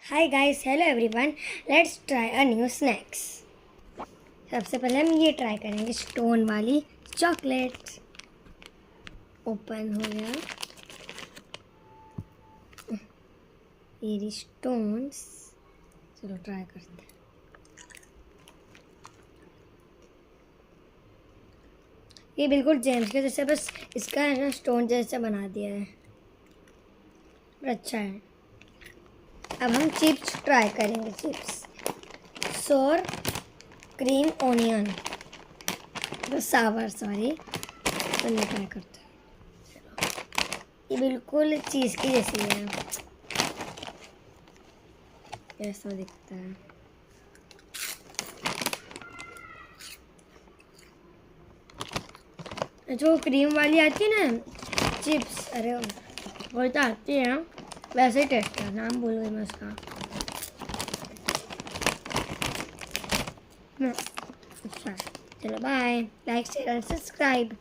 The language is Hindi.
Hi guys, hello everyone. Let's try a new snacks. सबसे पहले हम ये ट्राई करेंगे स्टोन वाली चॉकलेट। ओपन हो गया ये स्टोन्स। चलो ट्राई करते हैं। ये बिल्कुल जेम्स के जैसे, बस इसका है ना स्टोन जैसा बना दिया है, पर अच्छा है। अब हम चिप्स ट्राई करेंगे। चिप्स सोर क्रीम ओनियन, सावर सॉरी। तो ये ट्राई करते हैं। ये बिल्कुल चीज़ की जैसी है, ऐसा दिखता है। जो क्रीम वाली आती है ना चिप्स, अरे वो तो आती है वैसे ही टेस्ट है। नाम भूल गई मैं उसका। अच्छा, चलो bye. Like share and subscribe.